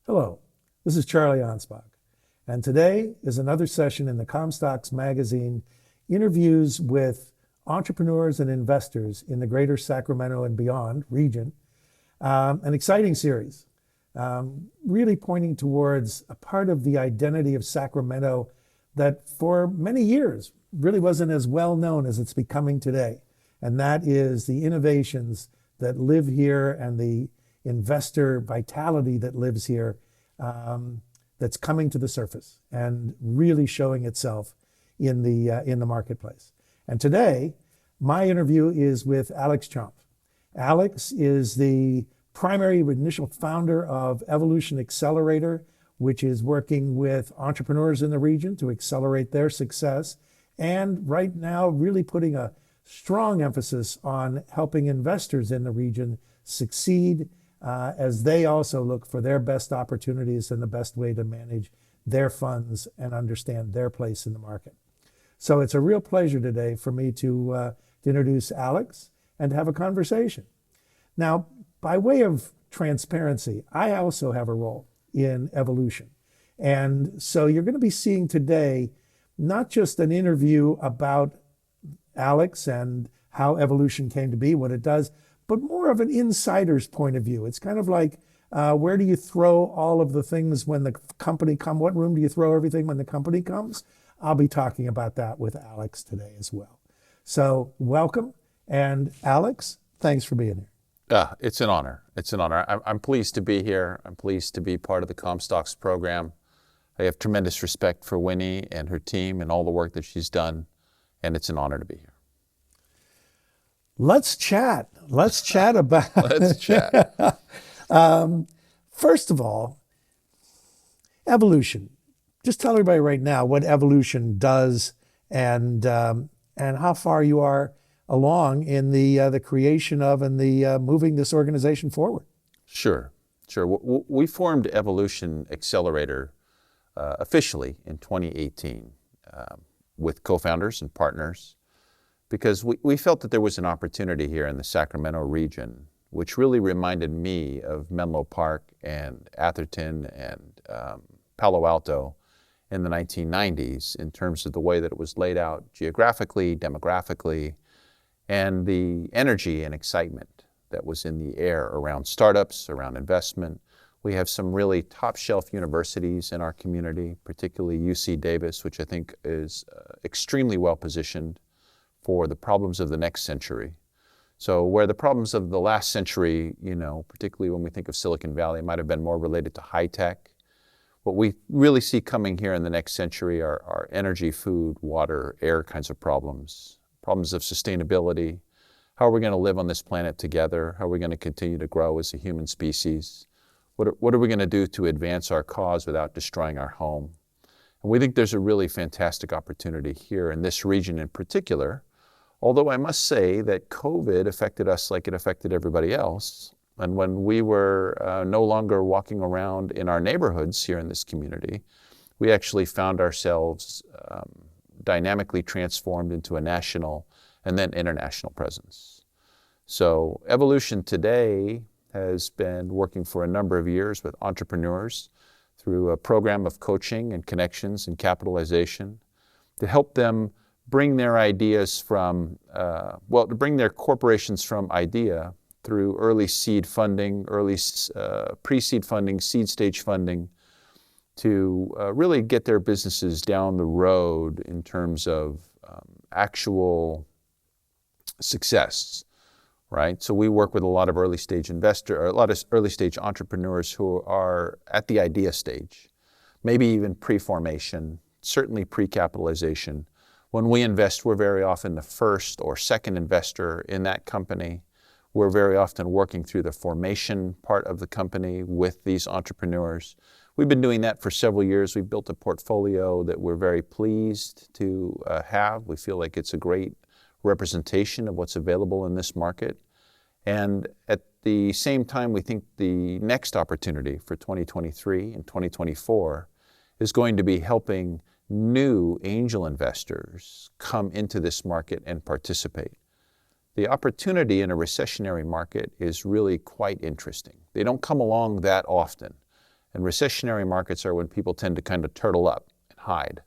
Hello, this is Charley Ansbach, and today is another session in the Comstock magazine interviews with entrepreneurs and investors in the greater Sacramento and beyond region. An exciting series, really pointing towards a part of the identity of Sacramento that for many years really wasn't as well known as it's becoming today. And that is the innovations that live here and the investor vitality that lives here, that's coming to the surface and really showing itself in the marketplace. And today, my interview is with Alex Chompff. Alex is the primary initial founder of Evolution Accelerator, which is working with entrepreneurs in the region to accelerate their success, and right now really putting a strong emphasis on helping investors in the region succeed as they also look for their best opportunities and the best way to manage their funds and understand their place in the market. So it's a real pleasure today for me to introduce Alex and to have a conversation. Now, by way of transparency, I also have a role in Evolution. And so you're going to be seeing today not just an interview about Alex and how Evolution came to be, what it does, but more of an insider's point of view. It's kind of like, where do you throw all of the things when the company comes? What room do you throw everything when the company comes? I'll be talking about that with Alex today as well. So welcome. And Alex, thanks for being here. It's an honor. It's an honor. I'm pleased to be here. I'm pleased to be part of the Comstock's program. I have tremendous respect for Winnie and her team and all the work that she's done, and it's an honor to be here. Let's chat. Let's chat about Let's chat. First of all, Evolution. Just tell everybody right now what Evolution does and how far you are along in the creation of and the moving this organization forward. Sure. We formed Evolution Accelerator officially in 2018 with co-founders and partners, because we felt that there was an opportunity here in the Sacramento region, which really reminded me of Menlo Park and Atherton and Palo Alto in the 1990s in terms of the way that it was laid out geographically, demographically, and the energy and excitement that was in the air around startups, around investment. We have some really top-shelf universities in our community, particularly UC Davis, which I think is extremely well-positioned for the problems of the next century. So where the problems of the last century, particularly when we think of Silicon Valley, might have been more related to high tech, what we really see coming here in the next century are energy, food, water, air kinds of problems of sustainability. How are we going to live on this planet together? How are we going to continue to grow as a human species? What are we going to do to advance our cause without destroying our home? And we think there's a really fantastic opportunity here in this region in particular. Although I must say that COVID affected us like it affected everybody else. And when we were no longer walking around in our neighborhoods here in this community, we actually found ourselves dynamically transformed into a national and then international presence. So Evolution today has been working for a number of years with entrepreneurs through a program of coaching and connections and capitalization to help them bring their ideas from, to bring their corporations from idea through early seed funding, early pre-seed funding, seed stage funding, to really get their businesses down the road in terms of actual success, right? So we work with a lot of early stage entrepreneurs who are at the idea stage, maybe even pre-formation, certainly pre-capitalization. When we invest, we're very often the first or second investor in that company. We're very often working through the formation part of the company with these entrepreneurs. We've been doing that for several years. We've built a portfolio that we're very pleased to have. We feel like it's a great representation of what's available in this market. And at the same time, we think the next opportunity for 2023 and 2024 is going to be helping new angel investors come into this market and participate. The opportunity in a recessionary market is really quite interesting. They don't come along that often. And recessionary markets are when people tend to kind of turtle up and hide.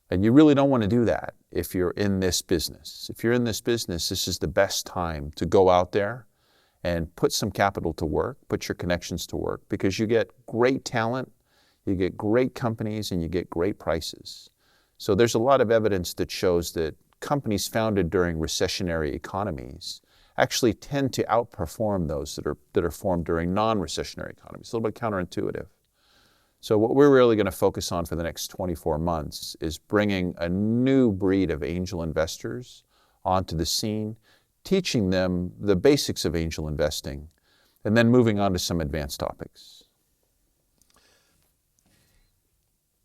And you really don't want to do that if you're in this business. If you're in this business, this is the best time to go out there and put some capital to work, put your connections to work, because you get great talent, you get great companies, and you get great prices. So there's a lot of evidence that shows that companies founded during recessionary economies actually tend to outperform those that are formed during non-recessionary economies. It's a little bit counterintuitive. So what we're really going to focus on for the next 24 months is bringing a new breed of angel investors onto the scene, teaching them the basics of angel investing, and then moving on to some advanced topics.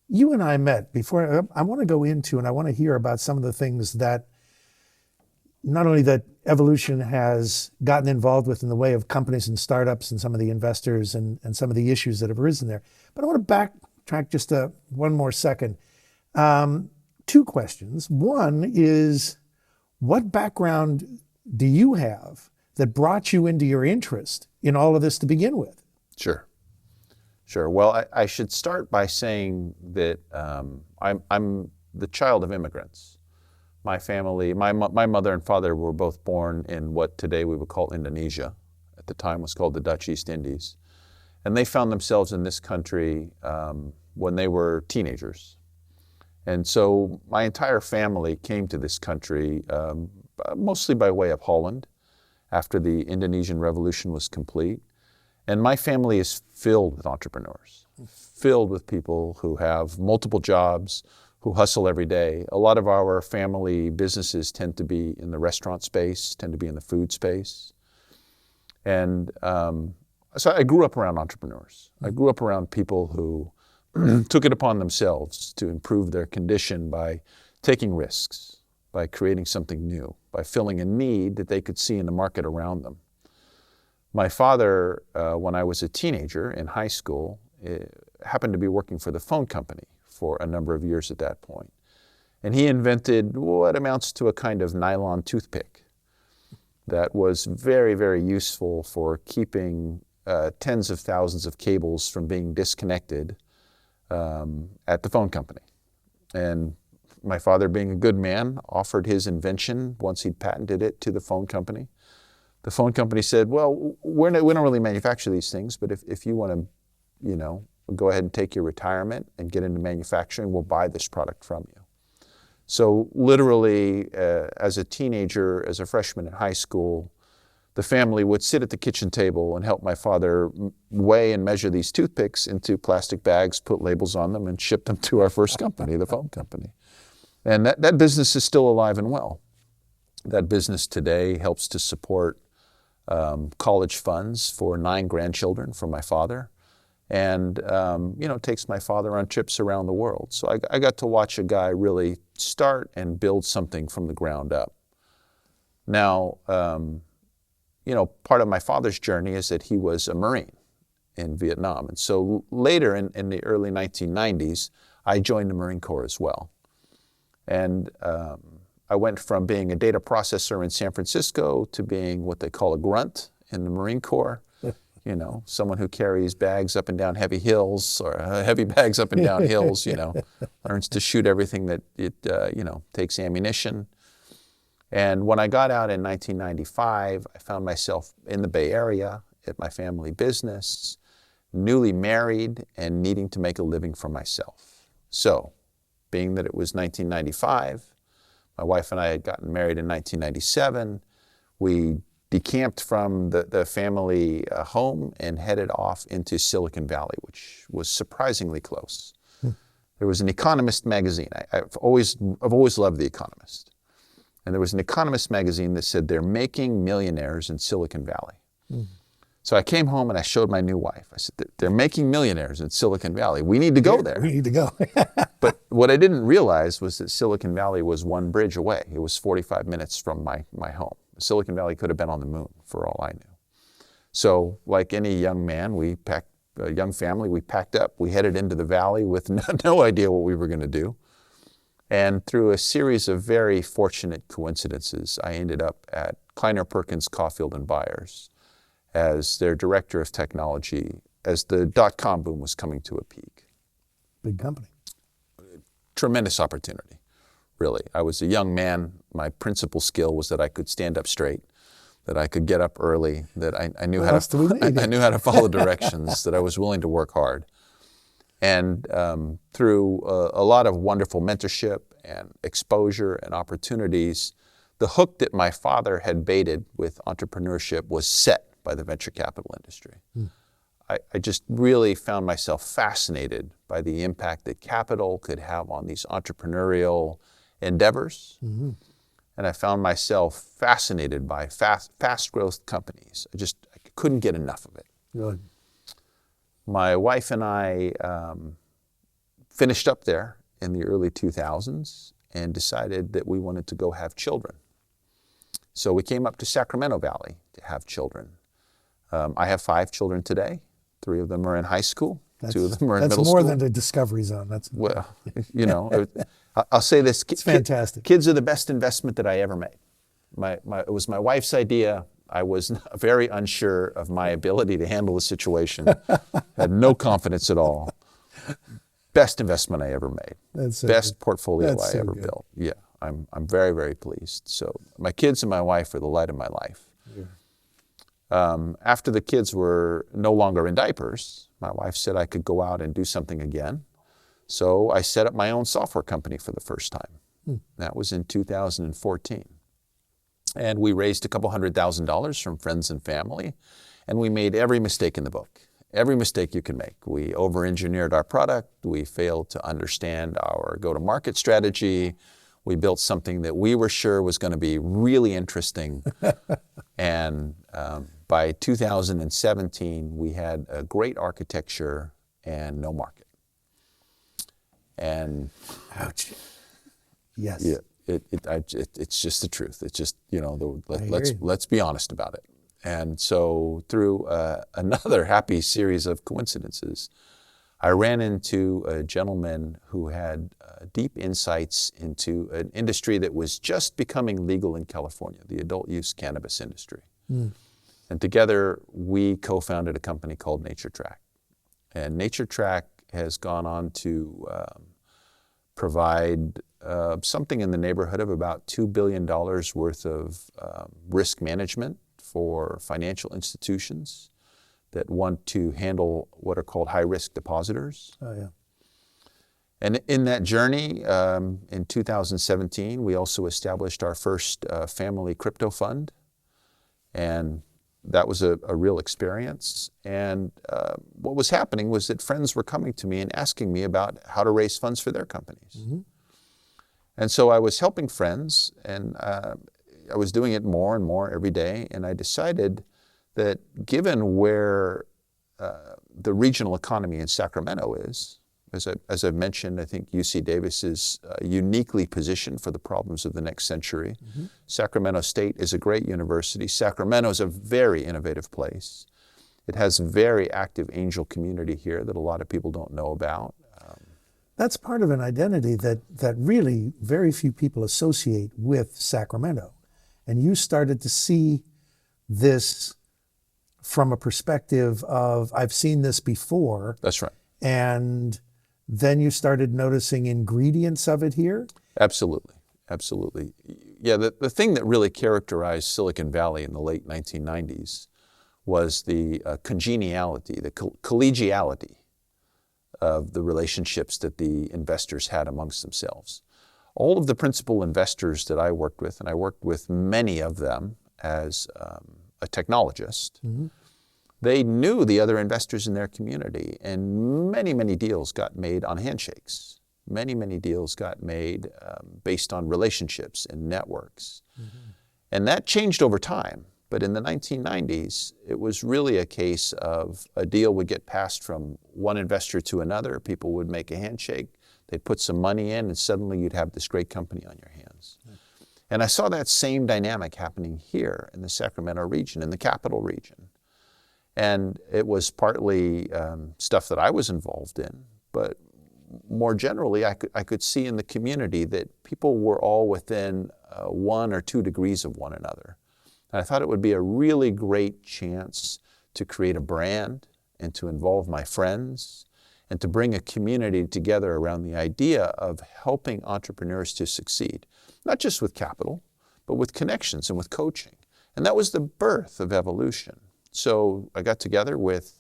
You and I met before. I want to go into and I want to hear about some of the things that not only that Evolution has gotten involved with in the way of companies and startups and some of the investors and some of the issues that have arisen there. But I want to backtrack just one more second. Two questions. One is, what background do you have that brought you into your interest in all of this to begin with? Sure. Well, I should start by saying that I'm the child of immigrants. My family, my mother and father were both born in what today we would call Indonesia. At the time was called the Dutch East Indies. And they found themselves in this country when they were teenagers. And so my entire family came to this country mostly by way of Holland after the Indonesian Revolution was complete. And my family is filled with entrepreneurs, filled with people who have multiple jobs, who hustle every day. A lot of our family businesses tend to be in the restaurant space, tend to be in the food space. And so I grew up around entrepreneurs. I grew up around people who took it upon themselves to improve their condition by taking risks, by creating something new, by filling a need that they could see in the market around them. My father, when I was a teenager in high school, happened to be working for the phone company for a number of years at that point. And he invented what amounts to a kind of nylon toothpick that was very, very useful for keeping tens of thousands of cables from being disconnected at the phone company. And my father, being a good man, offered his invention once he'd patented it to the phone company. The phone company said, well, we don't really manufacture these things, but if you want to, go ahead and take your retirement and get into manufacturing, we'll buy this product from you. So literally, as a teenager, as a freshman in high school, the family would sit at the kitchen table and help my father weigh and measure these toothpicks into plastic bags, put labels on them, and ship them to our first company, the phone company. And that business is still alive and well. That business today helps to support college funds for 9 grandchildren for my father. And, takes my father on trips around the world. So I got to watch a guy really start and build something from the ground up. Now, part of my father's journey is that he was a Marine in Vietnam. And so later in the early 1990s, I joined the Marine Corps as well. And I went from being a data processor in San Francisco to being what they call a grunt in the Marine Corps. Someone who carries bags up and down heavy hills or heavy bags up and down hills, learns to shoot everything that it, takes ammunition. And when I got out in 1995, I found myself in the Bay Area at my family business, newly married and needing to make a living for myself. So, being that it was 1995, my wife and I had gotten married in 1997, we decamped from the family home and headed off into Silicon Valley, which was surprisingly close. There was an Economist magazine. I've always loved The Economist. And there was an Economist magazine that said they're making millionaires in Silicon Valley. So I came home and I showed my new wife. I said, they're making millionaires in Silicon Valley. We need to go there. We need to go. But what I didn't realize was that Silicon Valley was one bridge away. It was 45 minutes from my home. Silicon Valley could have been on the moon for all I knew. So like any young man, young family, we packed up. We headed into the valley with no idea what we were going to do. And through a series of very fortunate coincidences, I ended up at Kleiner Perkins Caulfield & Byers as their director of technology as the dot-com boom was coming to a peak. Big company. Tremendous opportunity, really. I was a young man. My principal skill was that I could stand up straight, that I could get up early, that I knew I knew how to follow directions, that I was willing to work hard. And through a lot of wonderful mentorship and exposure and opportunities, the hook that my father had baited with entrepreneurship was set by the venture capital industry. I just really found myself fascinated by the impact that capital could have on these entrepreneurial endeavors. And I found myself fascinated by fast growth companies. I couldn't get enough of it. Really? My wife and I finished up there in the early 2000s and decided that we wanted to go have children. So we came up to Sacramento Valley to have children. I have 5 children today. 3 of them are in high school. 2 of them are in middle school. That's more than a discovery zone. Well, I'll say this. It's fantastic. Kids are the best investment that I ever made. It was my wife's idea. I was very unsure of my ability to handle the situation. Had no confidence at all. Best investment I ever made. Best portfolio I ever built. Yeah, I'm very, very pleased. So my kids and my wife are the light of my life. After the kids were no longer in diapers, my wife said I could go out and do something again. So I set up my own software company for the first time. That was in 2014. And we raised a couple $100,000 from friends and family, and we made every mistake in the book. Every mistake you can make. We over-engineered our product. We failed to understand our go-to-market strategy. We built something that we were sure was going to be really interesting. And by 2017, we had a great architecture and no market. And ouch. Yes. Yeah, it's just the truth. It's just, let's be honest about it. And so through another happy series of coincidences, I ran into a gentleman who had deep insights into an industry that was just becoming legal in California, the adult use cannabis industry. And together we co-founded a company called NatureTrack. And NatureTrack has gone on to provide something in the neighborhood of about $2 billion worth of risk management for financial institutions that want to handle what are called high-risk depositors. Oh, yeah. And in that journey, in 2017, we also established our first family crypto fund. And that was a real experience. And what was happening was that friends were coming to me and asking me about how to raise funds for their companies. And so I was helping friends, and I was doing it more and more every day. And I decided that given where the regional economy in Sacramento is, as I've mentioned, I think UC Davis is uniquely positioned for the problems of the next century. Sacramento State is a great university. Sacramento is a very innovative place. It has a very active angel community here that a lot of people don't know about. That's part of an identity that really very few people associate with Sacramento. And you started to see this from a perspective of, I've seen this before. That's right. And then you started noticing ingredients of it here? Absolutely. Absolutely. Yeah, the thing that really characterized Silicon Valley in the late 1990s was the congeniality, the collegiality of the relationships that the investors had amongst themselves. All of the principal investors that I worked with, and I worked with many of them as a technologist, they knew the other investors in their community, and many, many deals got made on handshakes. Many, many deals got made based on relationships and networks. And that changed over time. But in the 1990s, it was really a case of a deal would get passed from one investor to another. People would make a handshake. They'd put some money in, and suddenly you'd have this great company on your hands. And I saw that same dynamic happening here in the Sacramento region, in the capital region. And it was partly stuff that I was involved in, but more generally, I could see in the community that people were all within 1 or 2 degrees of one another. And I thought it would be a really great chance to create a brand and to involve my friends and to bring a community together around the idea of helping entrepreneurs to succeed, not just with capital, but with connections and with coaching. And that was the birth of Evolution. So I got together with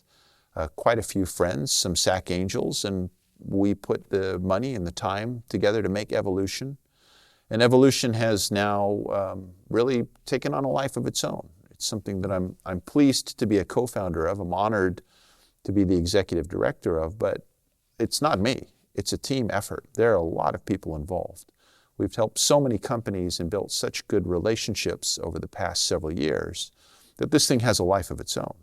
quite a few friends, some SAC angels, and we put the money and the time together to make Evolution. And Evolution has now really taken on a life of its own. It's something that I'm pleased to be a co-founder of. I'm honored to be the executive director of, but it's not me. It's a team effort. There are a lot of people involved. We've helped so many companies and built such good relationships over the past several years that this thing has a life of its own.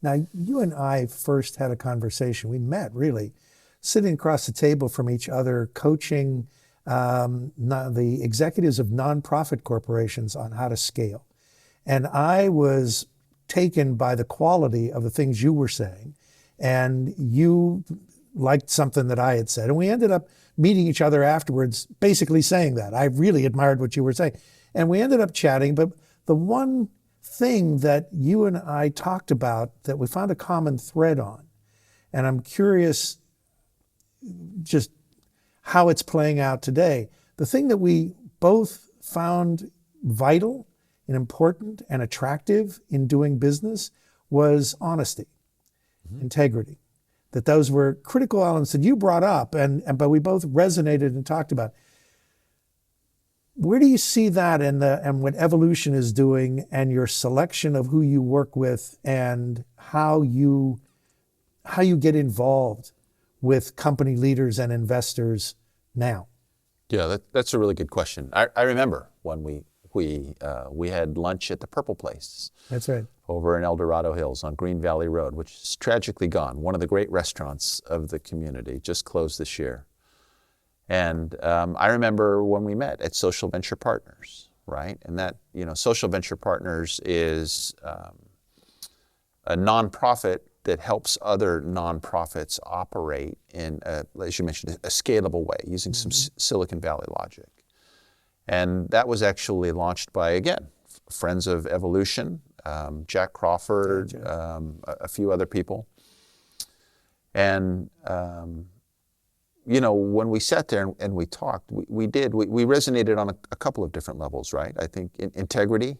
Now, you and I first had a conversation. We met, really, sitting across the table from each other, coaching the executives of nonprofit corporations on how to scale. And I was taken by the quality of the things you were saying, and you liked something that I had said. And we ended up meeting each other afterwards, basically saying that. I really admired what you were saying. And we ended up chatting, but the one thing that you and I talked about that we found a common thread on, and I'm curious just how it's playing out today. The thing that we both found vital and important and attractive in doing business was honesty, integrity. That those were critical elements that you brought up, but we both resonated and talked about. Where do you see that and what Evolution is doing and your selection of who you work with and how you get involved with company leaders and investors now? Yeah, that's a really good question. I remember when we had lunch at the Purple Place. That's right. Over in El Dorado Hills on Green Valley Road, which is tragically gone. One of the great restaurants of the community, just closed this year. And I remember when we met at Social Venture Partners, right? And that, Social Venture Partners is a nonprofit that helps other nonprofits operate in, as you mentioned, a scalable way, using some Silicon Valley logic. And that was actually launched by, again, friends of Evolution, Jack Crawford, a few other people. And, when we sat there and we talked, we resonated on a couple of different levels, right? I think integrity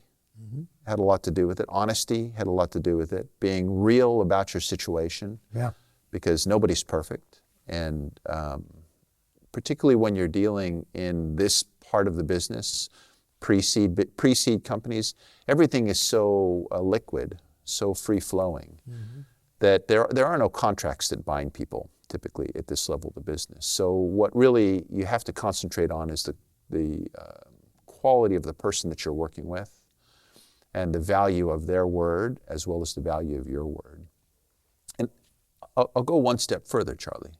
had a lot to do with it. Honesty had a lot to do with it. Being real about your situation, because nobody's perfect. And particularly when you're dealing in this part of the business, pre-seed companies, everything is so liquid, so free-flowing, that there are no contracts that bind people typically at this level of the business. So what really you have to concentrate on is the quality of the person that you're working with and the value of their word as well as the value of your word. And I'll go one step further, Charlie.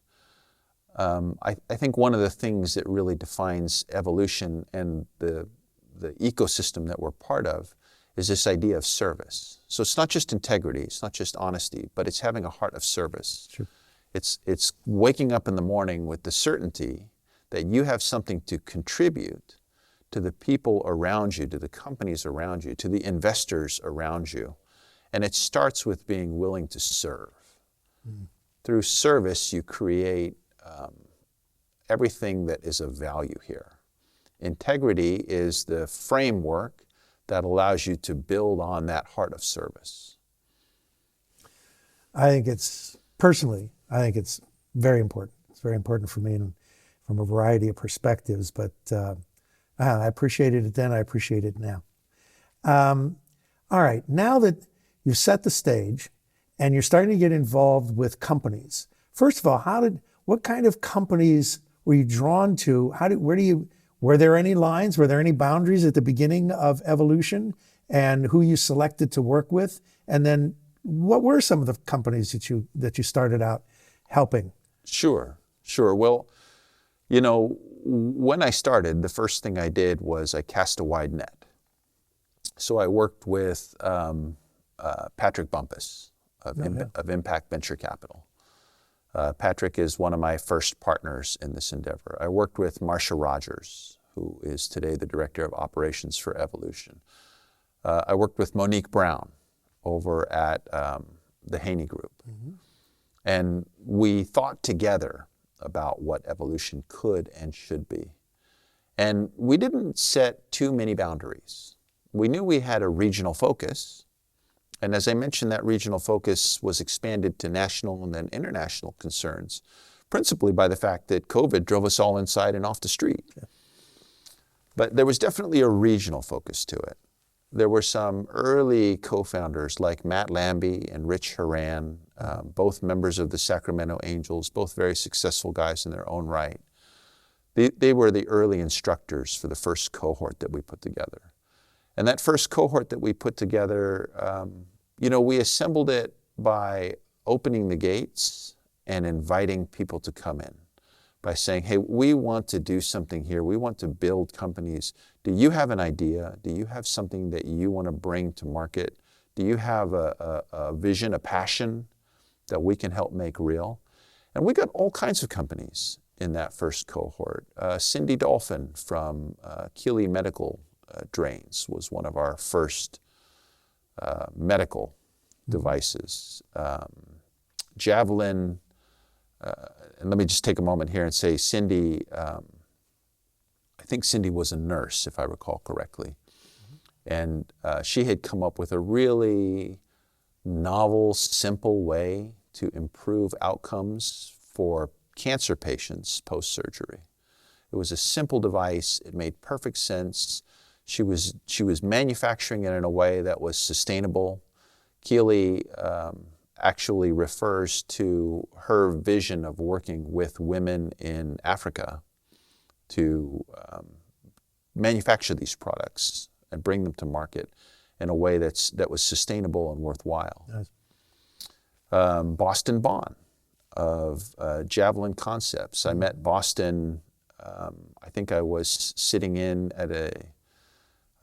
I think one of the things that really defines Evolution and the ecosystem that we're part of is this idea of service. So it's not just integrity, it's not just honesty, but it's having a heart of service. Sure. It's waking up in the morning with the certainty that you have something to contribute to the people around you, to the companies around you, to the investors around you. And it starts with being willing to serve. Through service, you create everything that is of value here. Integrity is the framework that allows you to build on that heart of service. I think it's very important. It's very important for me from a variety of perspectives, but I appreciated it then, I appreciate it now. All right, now that you've set the stage and you're starting to get involved with companies, first of all, what kind of companies were you drawn to? Were there any lines? Were there any boundaries at the beginning of Evolution and who you selected to work with? And then what were some of the companies that you started out helping? Sure. Well, when I started, the first thing I did was I cast a wide net. So I worked with Patrick Bumpus of Impact Venture Capital. Patrick is one of my first partners in this endeavor. I worked with Marcia Rogers, who is today the Director of Operations for Evolution. I worked with Monique Brown over at the Haney Group. And we thought together about what evolution could and should be. And we didn't set too many boundaries. We knew we had a regional focus. And as I mentioned, that regional focus was expanded to national and then international concerns, principally by the fact that COVID drove us all inside and off the street. Yeah. But there was definitely a regional focus to it. There were some early co-founders like Matt Lambie and Rich Horan, both members of the Sacramento Angels, both very successful guys in their own right. They were the early instructors for the first cohort that we put together. And that first cohort that we put together, we assembled it by opening the gates and inviting people to come in, by saying, hey, we want to do something here. We want to build companies. Do you have an idea? Do you have something that you want to bring to market? Do you have a vision, a passion that we can help make real? And we got all kinds of companies in that first cohort. Cindy Dolphin from Keeley Medical Drains was one of our first medical devices. Javelin, and let me just take a moment here and say Cindy, I think Cindy was a nurse, if I recall correctly. And she had come up with a really novel, simple way to improve outcomes for cancer patients post-surgery. It was a simple device. It made perfect sense. She was manufacturing it in a way that was sustainable. Keeley actually refers to her vision of working with women in Africa to manufacture these products and bring them to market in a way that was sustainable and worthwhile. Nice. Boston Bond of Javelin Concepts. I met Boston, I think I was sitting in at a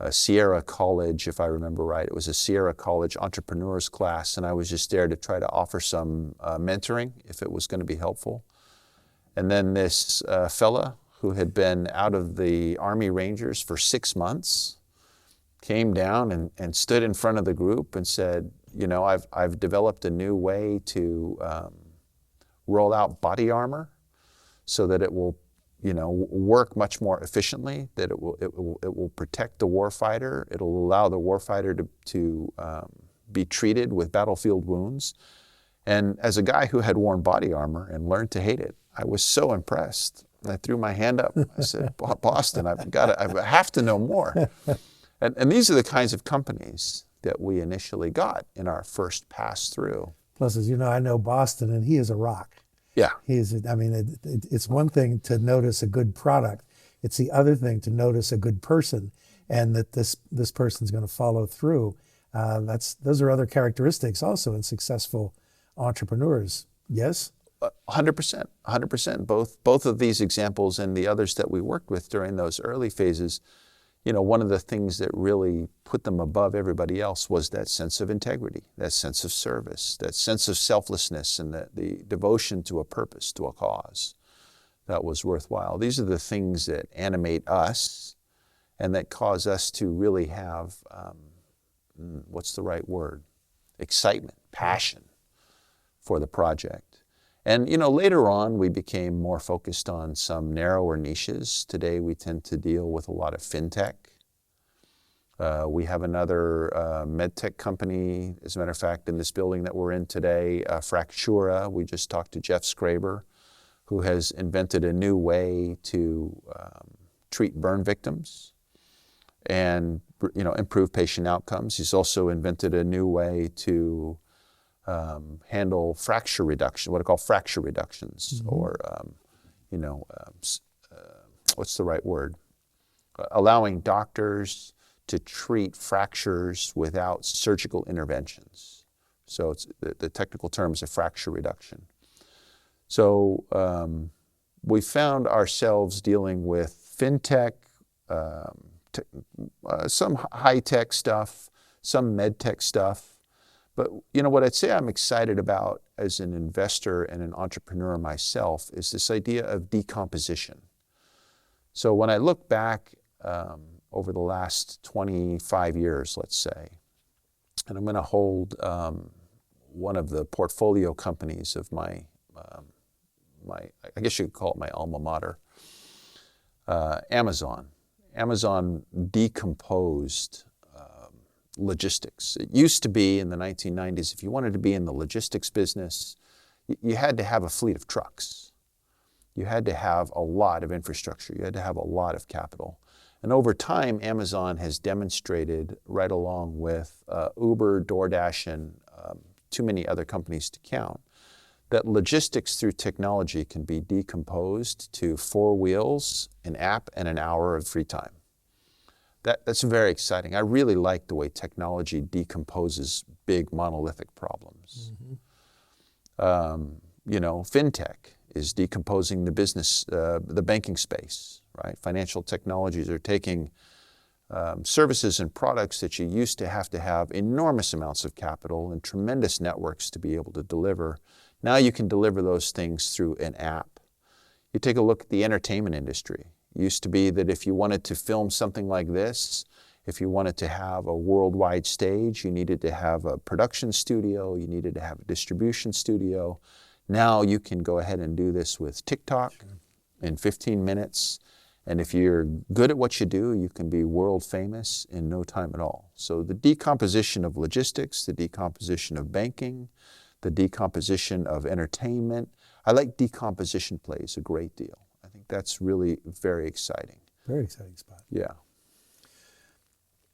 Sierra College, if I remember right. It was a Sierra College entrepreneurs class, and I was just there to try to offer some mentoring if it was going to be helpful. And then this fella who had been out of the Army Rangers for 6 months came down and stood in front of the group and said, I've developed a new way to roll out body armor so that it will work much more efficiently, that it will protect the warfighter. It'll allow the warfighter to be treated with battlefield wounds. And as a guy who had worn body armor and learned to hate it, I was so impressed. I threw my hand up. I said, Boston, I have to know more. And these are the kinds of companies that we initially got in our first pass through. Plus, as you know, I know Boston, and he is a rock. Yeah. It's one thing to notice a good product. It's the other thing to notice a good person, and that this person's going to follow through. Those are other characteristics also in successful entrepreneurs. Yes? 100%. 100%. Both of these examples and the others that we worked with during those early phases, one of the things that really put them above everybody else was that sense of integrity, that sense of service, that sense of selflessness, and the devotion to a purpose, to a cause that was worthwhile. These are the things that animate us and that cause us to really have, what's the right word? Excitement, passion for the project. And later on, we became more focused on some narrower niches. Today, we tend to deal with a lot of fintech. We have another medtech company, as a matter of fact, in this building that we're in today, Fractura. We just talked to Jeff Scraber, who has invented a new way to treat burn victims and improve patient outcomes. He's also invented a new way to handle fracture reduction, what I call fracture reductions, or, what's the right word? Allowing doctors to treat fractures without surgical interventions. So it's the technical term is a fracture reduction. So we found ourselves dealing with fintech, some high-tech stuff, some med-tech stuff. But what I'd say I'm excited about as an investor and an entrepreneur myself is this idea of decomposition. So when I look back over the last 25 years, let's say, and I'm going to hold one of the portfolio companies of my, I guess you could call it my alma mater, Amazon. Amazon decomposed logistics. It used to be in the 1990s, if you wanted to be in the logistics business, you had to have a fleet of trucks. You had to have a lot of infrastructure. You had to have a lot of capital. And over time, Amazon has demonstrated, right along with Uber, DoorDash, and too many other companies to count, that logistics through technology can be decomposed to 4 wheels, an app, and an hour of free time. That's very exciting. I really like the way technology decomposes big monolithic problems. Fintech is decomposing the business, the banking space, right? Financial technologies are taking services and products that you used to have enormous amounts of capital and tremendous networks to be able to deliver. Now you can deliver those things through an app. You take a look at the entertainment industry. It used to be that if you wanted to film something like this, if you wanted to have a worldwide stage, you needed to have a production studio, you needed to have a distribution studio. Now you can go ahead and do this with TikTok in 15 minutes. And if you're good at what you do, you can be world famous in no time at all. So the decomposition of logistics, the decomposition of banking, the decomposition of entertainment. I like decomposition plays a great deal. I think that's really very exciting. Very exciting spot. Yeah.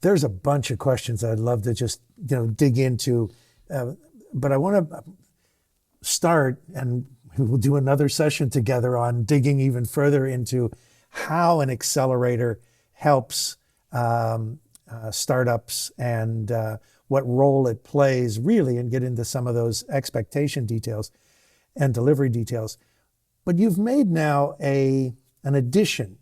There's a bunch of questions I'd love to just dig into, but I want to start, and we'll do another session together on digging even further into how an accelerator helps startups and what role it plays really, and get into some of those expectation details and delivery details. But you've made now an addition.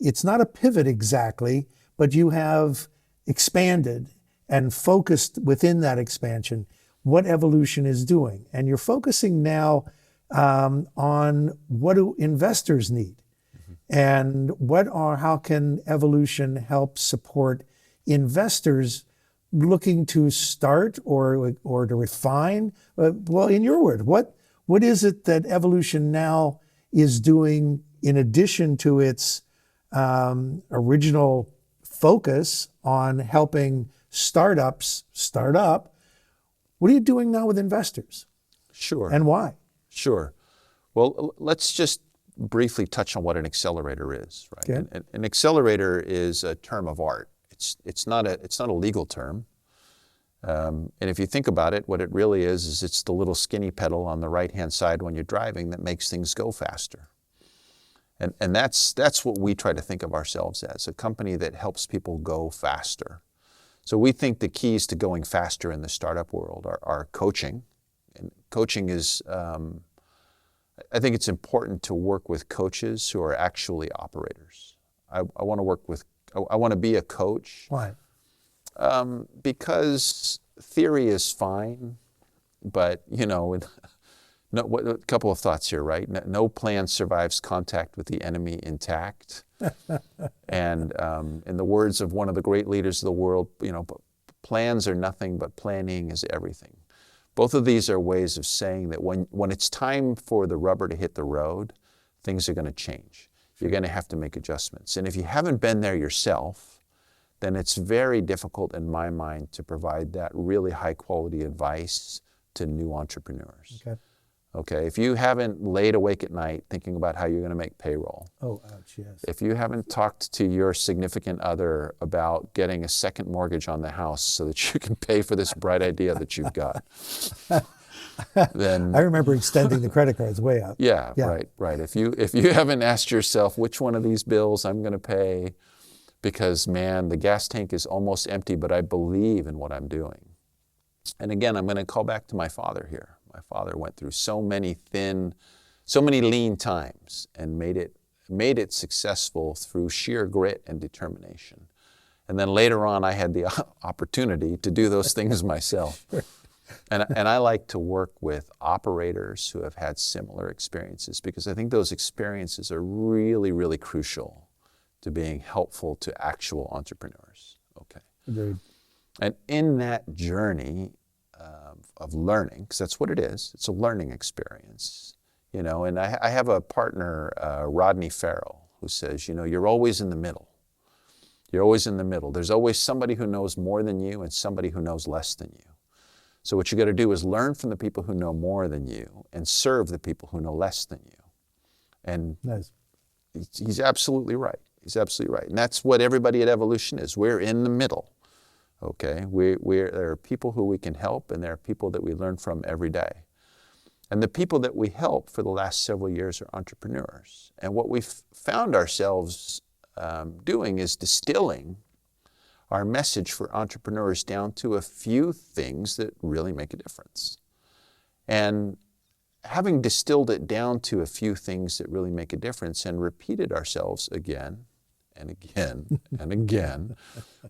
It's not a pivot exactly, but you have expanded and focused within that expansion what evolution is doing. And you're focusing now on what do investors need, and how can evolution help support investors looking to start or to refine? Well, in your word, what is it that evolution now is doing in addition to its original focus on helping startups start up? What are you doing now with investors? Sure. And why? Sure. Well, let's just briefly touch on what an accelerator is, right? Okay. An accelerator is a term of art. It's not a legal term. And if you think about it, what it really is it's the little skinny pedal on the right-hand side when you're driving that makes things go faster. And that's what we try to think of ourselves as, a company that helps people go faster. So we think the keys to going faster in the startup world are coaching. And coaching is, I think it's important to work with coaches who are actually operators. I want to be a coach. Why? Because theory is fine, but a couple of thoughts here, right? No plan survives contact with the enemy intact. And in the words of one of the great leaders of the world, plans are nothing, but planning is everything. Both of these are ways of saying that when it's time for the rubber to hit the road, things are going to change. You're going to have to make adjustments. And if you haven't been there yourself, then it's very difficult in my mind to provide that really high quality advice to new entrepreneurs. Okay, if you haven't laid awake at night thinking about how you're going to make payroll. Oh, ouch, yes. If you haven't talked to your significant other about getting a second mortgage on the house so that you can pay for this bright idea that you've got, then I remember extending the credit cards way up. Yeah. Right. If you haven't asked yourself which one of these bills I'm going to pay, because man, the gas tank is almost empty, but I believe in what I'm doing. And again, I'm going to call back to my father here. My father went through so many lean times and made it successful through sheer grit and determination. And then later on, I had the opportunity to do those things myself. And I like to work with operators who have had similar experiences, because I think those experiences are really, really crucial to being helpful to actual entrepreneurs. Okay. Agreed. And in that journey, of learning, because that's what it is. It's a learning experience, you know. And I have a partner, Rodney Farrell, who says, you know, you're always in the middle. You're always in the middle. There's always somebody who knows more than you and somebody who knows less than you. So what you got to do is learn from the people who know more than you and serve the people who know less than you. And Nice. he's absolutely right. He's absolutely right. And that's what everybody at Evolution is. We're in the middle. Okay? There are people who we can help, and there are people that we learn from every day. And the people that we help for the last several years are entrepreneurs. And what we've found ourselves doing is distilling our message for entrepreneurs down to a few things that really make a difference. And having distilled it down to a few things that really make a difference and repeated ourselves again and again and again,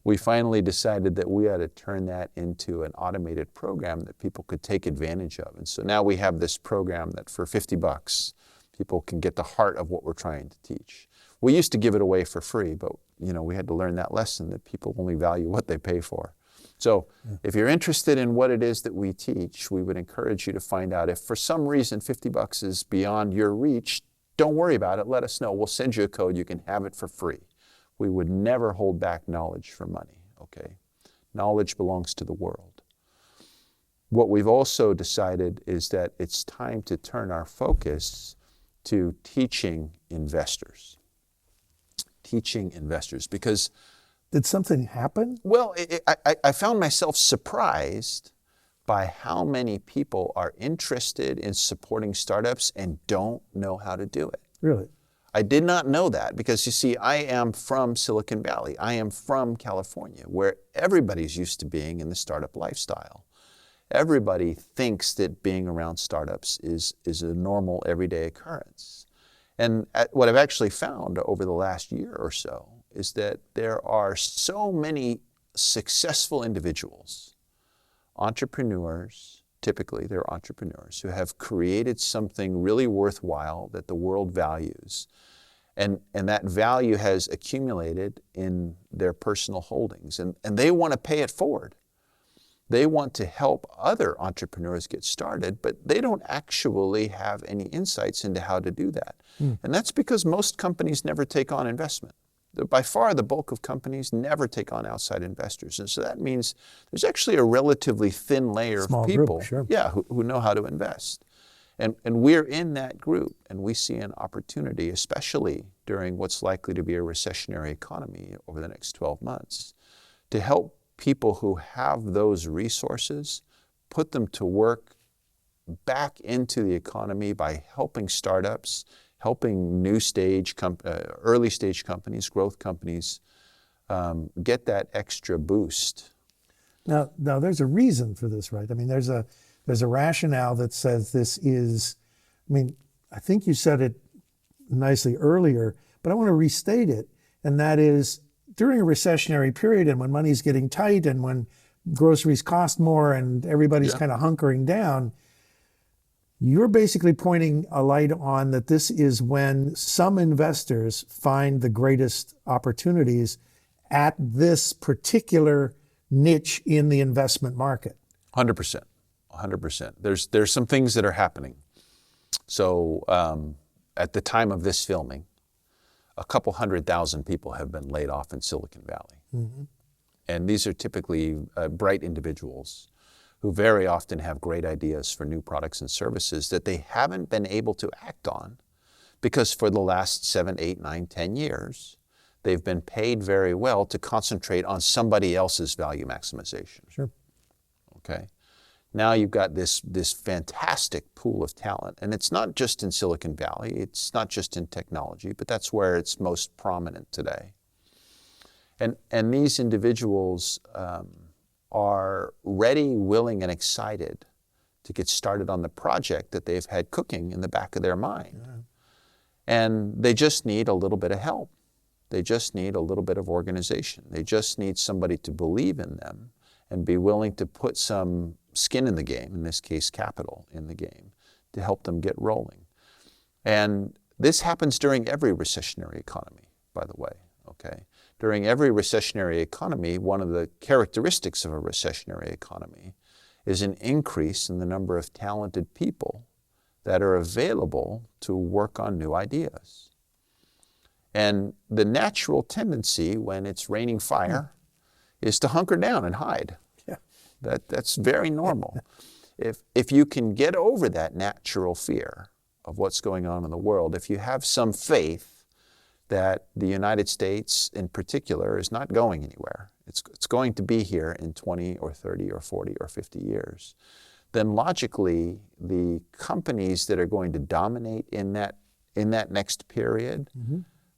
we finally decided that we ought to turn that into an automated program that people could take advantage of. And so now we have this program that for $50, people can get the heart of what we're trying to teach. We used to give it away for free, but you know, we had to learn that lesson that people only value what they pay for. So if you're interested in what it is that we teach, we would encourage you to find out. If for some reason $50 is beyond your reach, don't worry about it. Let us know. We'll send you a code. You can have it for free. We would never hold back knowledge for money, okay? Knowledge belongs to the world. What we've also decided is that it's time to turn our focus to teaching investors. Teaching investors, because... Did something happen? Well, I found myself surprised by how many people are interested in supporting startups and don't know how to do it. Really? I did not know that because, you see, I am from Silicon Valley. I am from California, where everybody's used to being in the startup lifestyle. Everybody thinks that being around startups is a normal, everyday occurrence. And what I've actually found over the last year or so is that there are so many successful individuals, entrepreneurs, typically they're entrepreneurs, who have created something really worthwhile that the world values. And that value has accumulated in their personal holdings, and they want to pay it forward. They want to help other entrepreneurs get started, but they don't actually have any insights into how to do that. And that's because most companies never take on investment. By far, the bulk of companies never take on outside investors. And so that means there's actually a relatively thin layer Small of people group, sure. who know how to invest. And we're in that group, and we see an opportunity, especially during what's likely to be a recessionary economy over the next 12 months, to help people who have those resources, put them to work back into the economy by helping startups, helping early stage companies, growth companies, get that extra boost. Now there's a reason for this, right? I mean, there's a rationale that says this is, I mean, I think you said it nicely earlier, but I want to restate it. And that is, during a recessionary period and when money's getting tight and when groceries cost more and everybody's kind of hunkering down, you're basically pointing a light on that this is when some investors find the greatest opportunities at this particular niche in the investment market. 100%. 100%. There's some things that are happening. So at the time of this filming, a couple 100,000 people have been laid off in Silicon Valley. Mm-hmm. And these are typically bright individuals who very often have great ideas for new products and services that they haven't been able to act on because for the last 7, 8, 9, 10 years, they've been paid very well to concentrate on somebody else's value maximization. Sure. Okay. Now you've got this fantastic pool of talent, and it's not just in Silicon Valley, it's not just in technology, but that's where it's most prominent today. And these individuals are ready, willing, and excited to get started on the project that they've had cooking in the back of their mind. Yeah. And they just need a little bit of help. They just need a little bit of organization. They just need somebody to believe in them and be willing to put some skin in the game, in this case capital in the game, to help them get rolling. And this happens during every recessionary economy, by the way, okay? During every recessionary economy, one of the characteristics of a recessionary economy is an increase in the number of talented people that are available to work on new ideas. And the natural tendency when it's raining fire is to hunker down and hide. Yeah. That's very normal. If you can get over that natural fear of what's going on in the world, if you have some faith that the United States in particular is not going anywhere, it's going to be here in 20 or 30 or 40 or 50 years, then logically the companies that are going to dominate in that next period,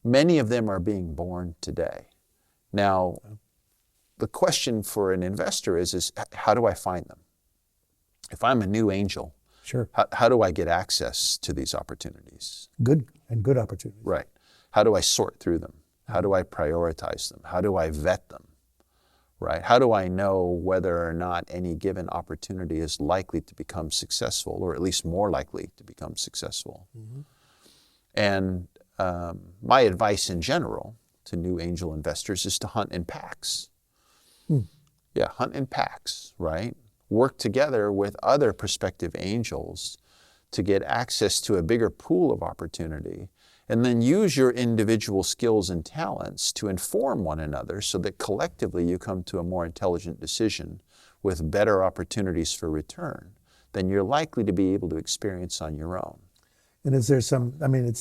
many of them are being born today. Now, the question for an investor is how do I find them? If I'm a new angel, Sure. How do I get access to these opportunities? Good opportunities. Right. How do I sort through them? How do I prioritize them? How do I vet them? Right? How do I know whether or not any given opportunity is likely to become successful, or at least more likely to become successful? And my advice in general to new angel investors is to hunt in packs. Yeah, hunt in packs, right? Work together with other prospective angels to get access to a bigger pool of opportunity, and then use your individual skills and talents to inform one another so that collectively you come to a more intelligent decision with better opportunities for return than you're likely to be able to experience on your own. And is there some, I mean,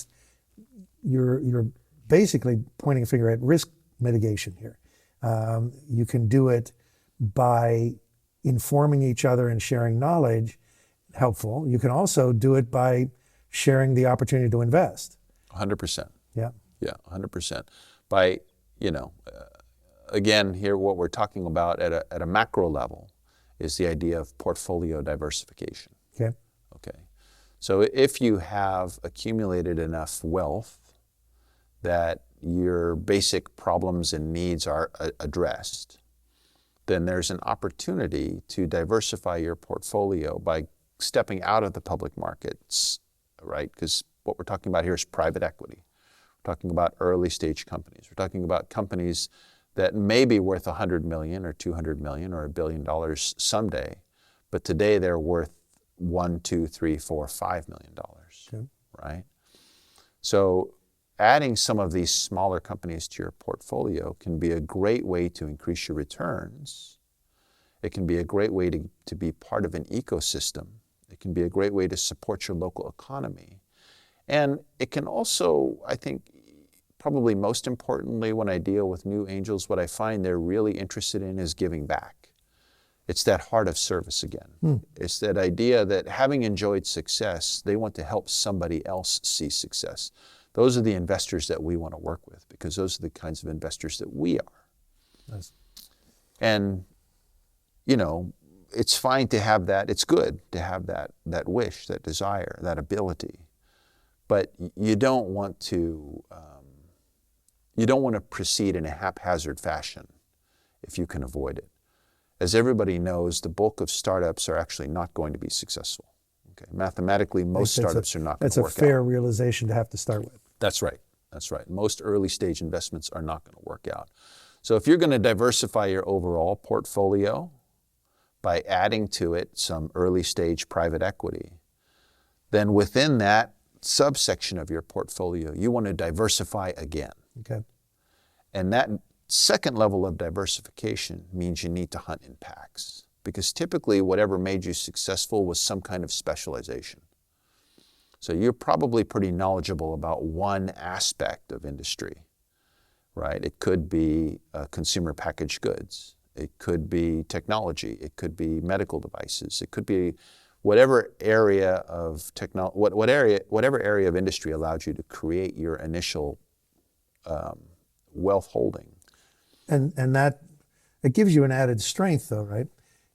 you're basically pointing a finger at risk mitigation here. You can do it by informing each other and sharing knowledge, helpful. You can also do it by sharing the opportunity to invest. 100%. Yeah. Yeah, 100%. By, again, here what we're talking about at a macro level is the idea of portfolio diversification. Okay. Okay. So if you have accumulated enough wealth that your basic problems and needs are addressed, then there's an opportunity to diversify your portfolio by stepping out of the public markets, right? Because what we're talking about here is private equity. We're talking about early stage companies. We're talking about companies that may be worth $100 million or $200 million or $1 billion someday, but today they're worth $1, $2, $3, $4, $5 million, Okay. right? So adding some of these smaller companies to your portfolio can be a great way to increase your returns. It can be a great way to be part of an ecosystem. It can be a great way to support your local economy. And it can also, I think, probably most importantly, when I deal with new angels, what I find they're really interested in is giving back. It's that heart of service again. It's that idea that having enjoyed success, they want to help somebody else see success. Those are the investors that we want to work with, because those are the kinds of investors that we are. Nice. And, it's fine to have that. It's good to have that wish, that desire, that ability. But you don't want to proceed in a haphazard fashion if you can avoid it. As everybody knows, the bulk of startups are actually not going to be successful. Okay. Mathematically, most startups are not going to work out. That's a fair realization to have to start with. That's right. That's right. Most early stage investments are not going to work out. So if you're going to diversify your overall portfolio by adding to it some early stage private equity, then within that subsection of your portfolio, you want to diversify again. Okay. And that second level of diversification means you need to hunt in packs, because typically whatever made you successful was some kind of specialization. So you're probably pretty knowledgeable about one aspect of industry, right? It could be consumer packaged goods. It could be technology. It could be medical devices. It could be whatever area of whatever area of industry allowed you to create your initial wealth holding. And that, it gives you an added strength though, right?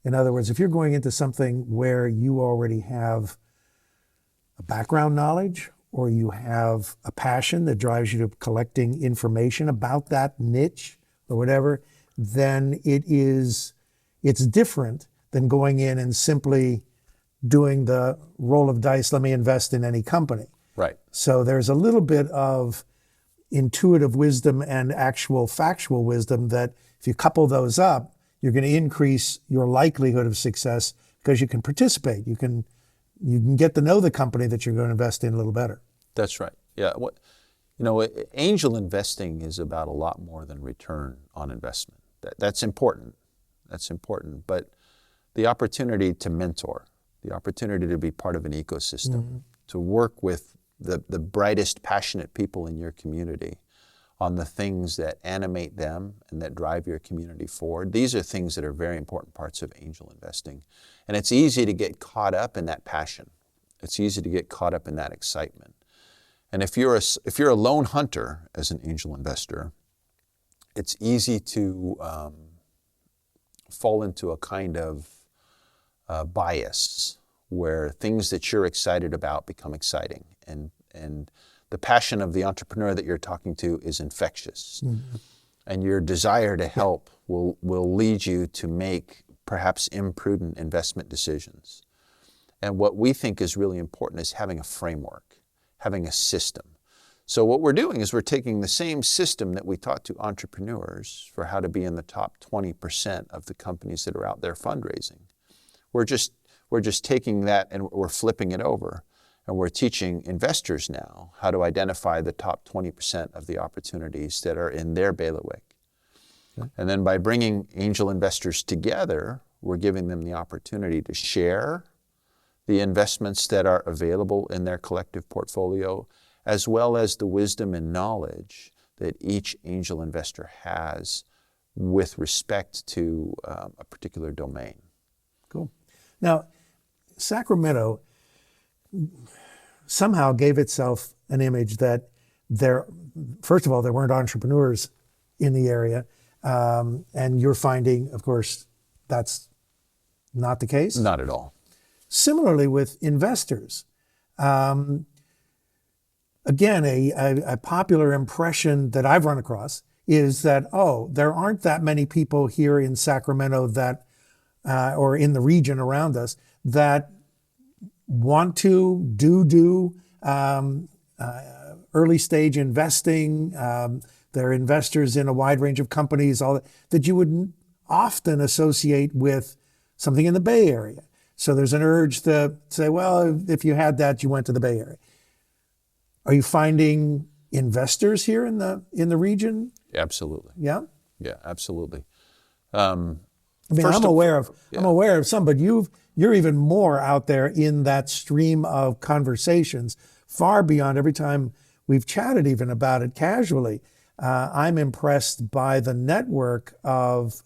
In other words, if you're going into something where you already have a background knowledge, or you have a passion that drives you to collecting information about that niche or whatever, then it's different than going in and simply doing the roll of dice, let me invest in any company. Right. So there's a little bit of intuitive wisdom and actual factual wisdom that if you couple those up, you're going to increase your likelihood of success because you can participate. You can get to know the company that you're going to invest in a little better. That's right. Yeah. Angel investing is about a lot more than return on investment. That's important. That's important. But the opportunity to mentor, the opportunity to be part of an ecosystem, to work with the brightest, passionate people in your community on the things that animate them and that drive your community forward. These are things that are very important parts of angel investing. And it's easy to get caught up in that passion. It's easy to get caught up in that excitement. And if you're a lone hunter as an angel investor, it's easy to fall into a kind of bias where things that you're excited about become exciting, and the passion of the entrepreneur that you're talking to is infectious, and your desire to help will lead you to make perhaps imprudent investment decisions. And what we think is really important is having a framework, having a system. So what we're doing is we're taking the same system that we taught to entrepreneurs for how to be in the top 20% of the companies that are out there fundraising. We're just taking that and we're flipping it over, and we're teaching investors now how to identify the top 20% of the opportunities that are in their bailiwick. Okay. And then by bringing angel investors together, we're giving them the opportunity to share the investments that are available in their collective portfolio, as well as the wisdom and knowledge that each angel investor has with respect to a particular domain. Cool. Now, Sacramento somehow gave itself an image that first of all, there weren't entrepreneurs in the area, and you're finding, of course, that's not the case? Not at all. Similarly with investors. Again, a popular impression that I've run across is that, there aren't that many people here in Sacramento that, or in the region around us, that want to do early stage investing. They're investors in a wide range of companies, all that you would often associate with something in the Bay Area. So there's an urge to say, well, if you had that, you went to the Bay Area. Are you finding investors here in the region? Absolutely. Yeah? Yeah, absolutely. I'm aware of some, but you're even more out there in that stream of conversations, far beyond every time we've chatted even about it casually. I'm impressed by the network of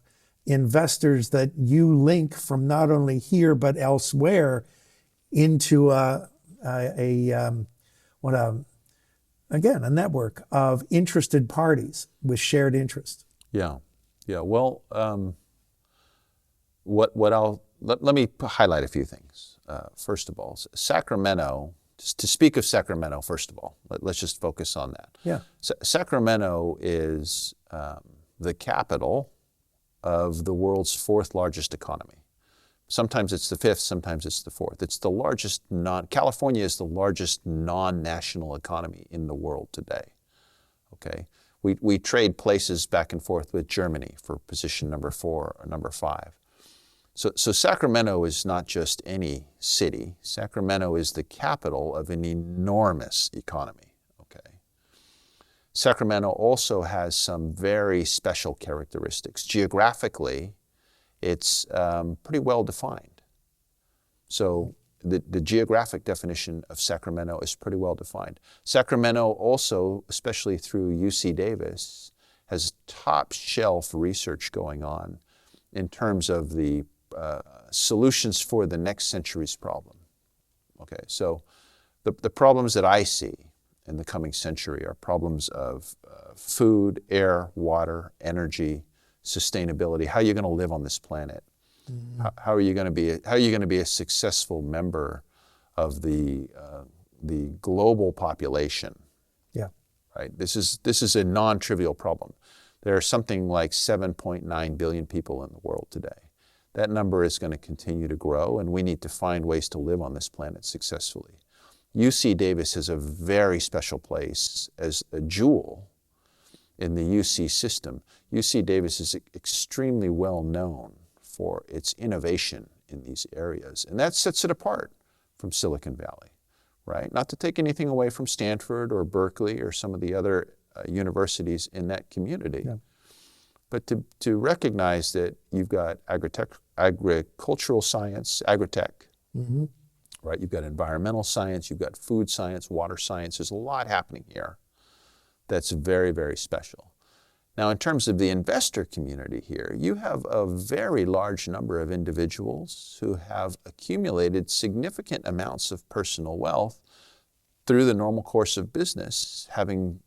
investors that you link from not only here but elsewhere into a network of interested parties with shared interest. Yeah. Well, let me highlight a few things. First of all, Sacramento. To speak of Sacramento, first of all, let's just focus on that. Yeah. Sacramento is the capital of the world's fourth largest economy. Sometimes it's the fifth, sometimes it's the fourth. It's the largest California is the largest non-national economy in the world today. Okay, we trade places back and forth with Germany for position number 4 or number 5. So Sacramento is not just any city. Sacramento is the capital of an enormous economy. Okay. Sacramento also has some very special characteristics. Geographically, it's pretty well defined. So the geographic definition of Sacramento is pretty well defined. Sacramento also, especially through UC Davis, has top shelf research going on in terms of the solutions for the next century's problem. Okay, so the problems that I see in the coming century are problems of food, air, water, energy, sustainability. How are you going to live on this planet? Mm-hmm. How are you going to be a successful member of the global population? Yeah. Right. This is a non-trivial problem. There are something like 7.9 billion people in the world today. That number is going to continue to grow, and we need to find ways to live on this planet successfully. UC Davis is a very special place as a jewel in the UC system. UC Davis is extremely well known for its innovation in these areas. And that sets it apart from Silicon Valley, right? Not to take anything away from Stanford or Berkeley or some of the other universities in that community, Yeah. but to recognize that you've got agricultural science, agritech, Mm-hmm. right? You've got environmental science, you've got food science, water science. There's a lot happening here that's very, very special. Now, in terms of the investor community here, you have a very large number of individuals who have accumulated significant amounts of personal wealth through the normal course of business, having,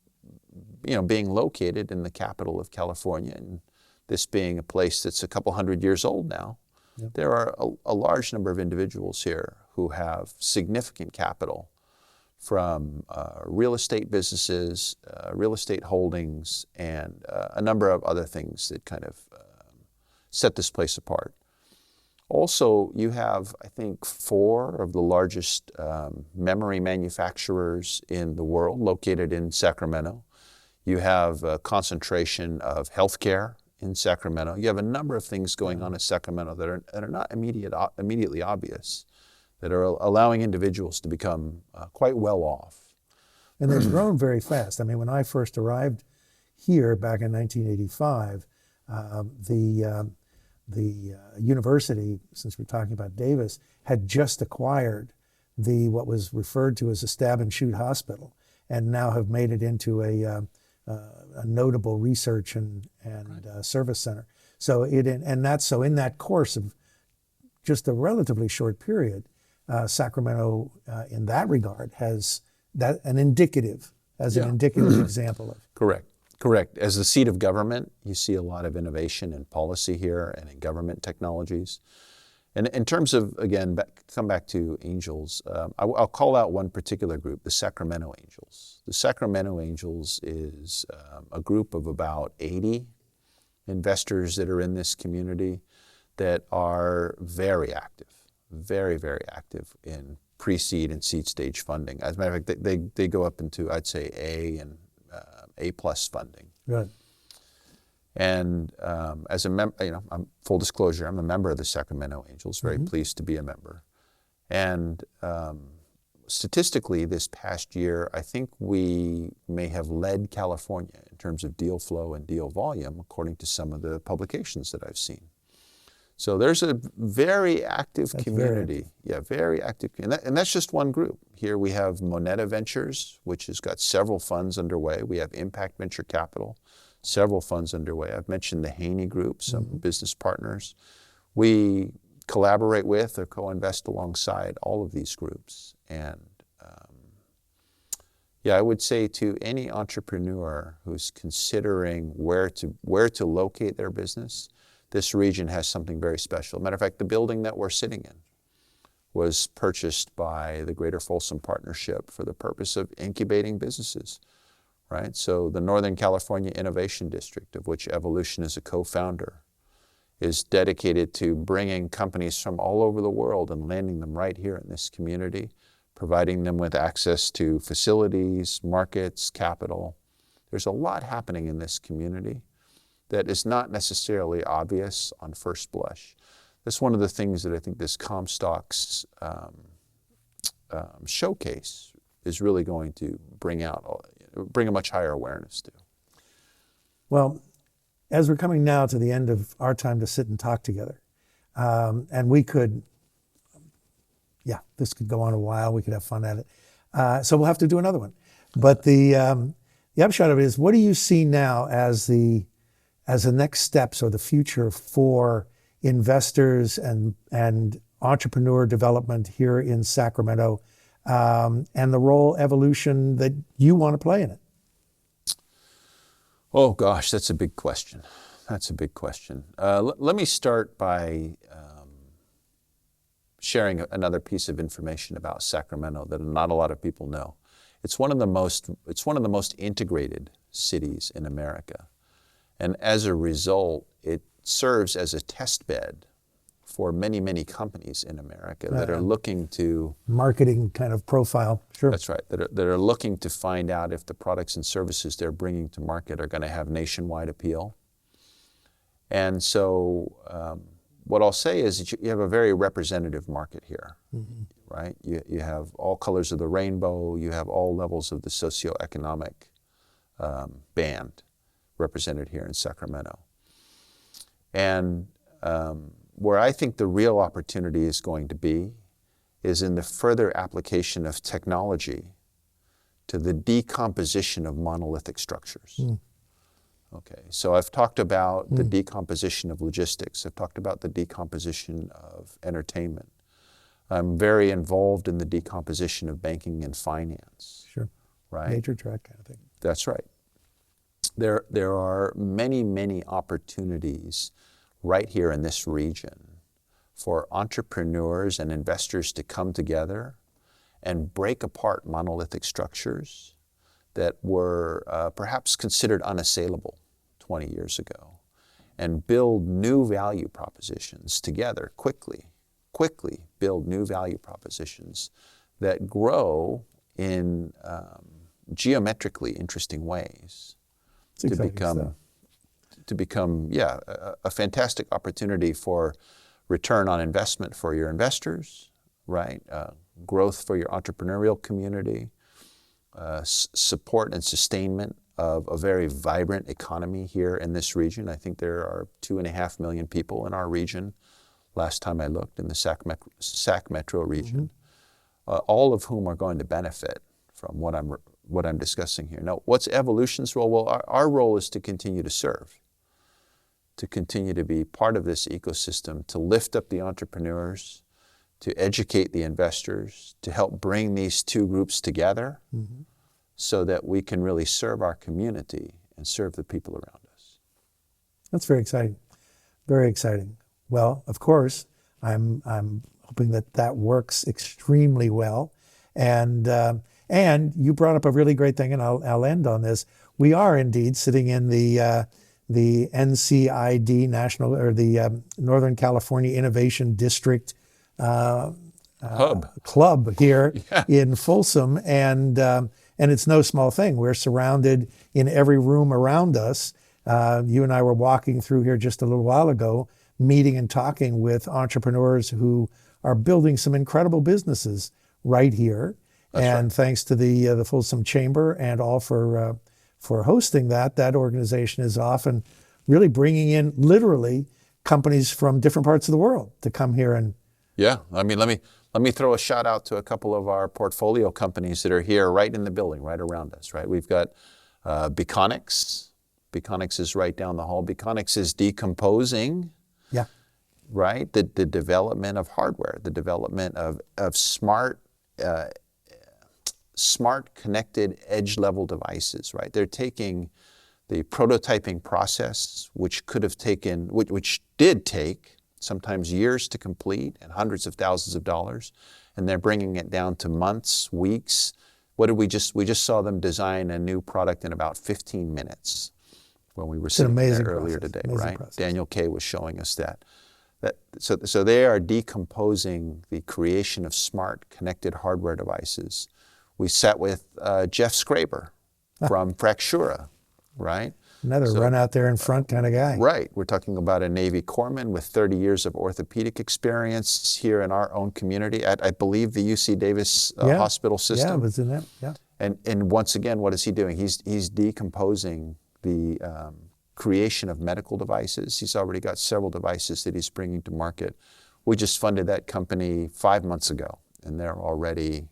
being located in the capital of California, and this being a place that's a couple hundred years old now. Yeah. There are a large number of individuals here who have significant capital from real estate businesses, real estate holdings, and a number of other things that kind of set this place apart. Also, you have, I think, 4 of the largest memory manufacturers in the world located in Sacramento. You have a concentration of healthcare in Sacramento. You have a number of things going on in Sacramento that are not immediately obvious, that are allowing individuals to become quite well off. And they've grown very fast. I mean, when I first arrived here back in 1985, the university, since we're talking about Davis, had just acquired what was referred to as a stab and shoot hospital, and now have made it into a notable research and right. Service center. So in that course of just a relatively short period, Sacramento, in that regard, has an indicative example of. Correct. As the seat of government, you see a lot of innovation in policy here and in government technologies. And in terms of, again, come back to angels, I'll call out one particular group, the Sacramento Angels. The Sacramento Angels is a group of about 80 investors that are in this community that are very active, very, very active in pre-seed and seed stage funding. As a matter of fact, they go up into, I'd say, A and A+ funding. Right. And as a member, full disclosure, I'm a member of the Sacramento Angels, very mm-hmm. pleased to be a member. And statistically, this past year, I think we may have led California in terms of deal flow and deal volume, according to some of the publications that I've seen. So there's a very active community. Very active. And that's just one group. Here we have Moneta Ventures, which has got several funds underway. We have Impact Venture Capital, several funds underway. I've mentioned the Haney Group, some mm-hmm. business partners. We collaborate with or co-invest alongside all of these groups. And I would say to any entrepreneur who's considering where to locate their business, this region has something very special. Matter of fact, the building that we're sitting in was purchased by the Greater Folsom Partnership for the purpose of incubating businesses, right? So the Northern California Innovation District, of which Evolution is a co-founder, is dedicated to bringing companies from all over the world and landing them right here in this community, providing them with access to facilities, markets, capital. There's a lot happening in this community that is not necessarily obvious on first blush. That's one of the things that I think this Comstock's showcase is really going to bring a much higher awareness to. Well, as we're coming now to the end of our time to sit and talk together, and this could go on a while, we could have fun at it. So we'll have to do another one. But the upshot of it is, what do you see now as the next steps or the future for investors and entrepreneur development here in Sacramento, and the role evolution that you want to play in it? Oh gosh, that's a big question. Let me start by sharing another piece of information about Sacramento that not a lot of people know. It's one of the most integrated cities in America. And as a result, it serves as a test bed for many, many companies in America that are looking to... Marketing kind of profile, sure. That's right, that are looking to find out if the products and services they're bringing to market are going to have nationwide appeal. And so what I'll say is that you have a very representative market here, right? You have all colors of the rainbow. You have all levels of the socioeconomic band represented here in Sacramento. And where I think the real opportunity is going to be is in the further application of technology to the decomposition of monolithic structures. Okay, so I've talked about the decomposition of logistics. I've talked about the decomposition of entertainment. I'm very involved in the decomposition of banking and finance. Sure. Right? Major track kind of thing. That's right. There are many, many opportunities right here in this region for entrepreneurs and investors to come together and break apart monolithic structures that were perhaps considered unassailable 20 years ago, and build new value propositions together quickly build new value propositions that grow in geometrically interesting ways to become a fantastic opportunity for return on investment for your investors, right? Growth for your entrepreneurial community, support and sustainment of a very vibrant economy here in this region. I think there are 2.5 million people in our region, last time I looked, in the Sac Metro region, all of whom are going to benefit from what I'm discussing here. Now, what's Evolution's role? Well, our role is to continue to serve, to continue to be part of this ecosystem, to lift up the entrepreneurs, to educate the investors, to help bring these two groups together so that we can really serve our community and serve the people around us. That's very exciting. Very exciting. Well, of course, I'm hoping that works extremely well. And you brought up a really great thing, and I'll end on this. We are indeed sitting in the NCID National, or the Northern California Innovation District Club here in Folsom, and it's no small thing. We're surrounded in every room around us. You and I were walking through here just a little while ago, meeting and talking with entrepreneurs who are building some incredible businesses right here. That's and right. Thanks to the Folsom Chamber and all for hosting that organization is often really bringing in literally companies from different parts of the world to come here and. Yeah, I mean, let me throw a shout out to a couple of our portfolio companies that are here right in the building, right around us, right? We've got Beconix. Beconix is right down the hall. Beconix is decomposing, right? The development of hardware, the development of smart connected edge level devices, right? They're taking the prototyping process, which did take sometimes years to complete and hundreds of thousands of dollars, and they're bringing it down to months, weeks. We just saw them design a new product in about 15 minutes when we were sitting there earlier today, right? Process. Daniel Kay was showing us that. So they are decomposing the creation of smart connected hardware devices. We sat with Jeff Scraber from Fractura, right? Another run out there in front kind of guy. Right. We're talking about a Navy corpsman with 30 years of orthopedic experience here in our own community at, I believe, the UC Davis hospital system. Yeah, I was in that, yeah. And once again, what is he doing? He's decomposing the creation of medical devices. He's already got several devices that he's bringing to market. We just funded that company 5 months ago, and they're already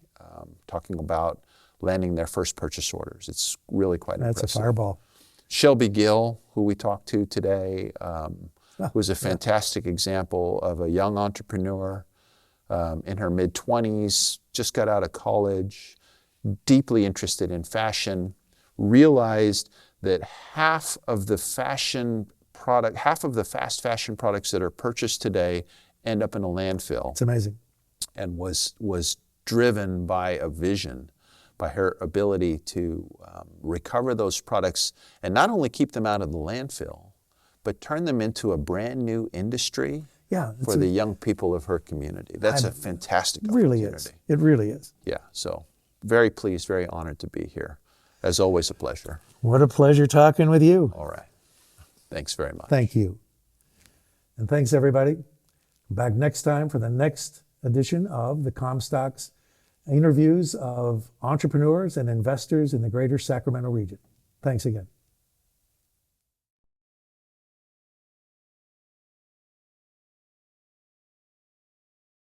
talking about landing their first purchase orders. It's really quite impressive. That's a fireball. Shelby Gill, who we talked to today, was a fantastic example of a young entrepreneur in her mid-20s, just got out of college, deeply interested in fashion, realized that half of the fast fashion products that are purchased today end up in a landfill. It's amazing. And was driven by a vision, by her ability to recover those products and not only keep them out of the landfill, but turn them into a brand new industry for the young people of her community. That's a fantastic opportunity. It really is. Yeah, so very pleased, very honored to be here. As always, a pleasure. What a pleasure talking with you. All right. Thanks very much. Thank you. And thanks, everybody. Back next time for the next edition of the Comstock's interviews of entrepreneurs and investors in the greater Sacramento region. Thanks again.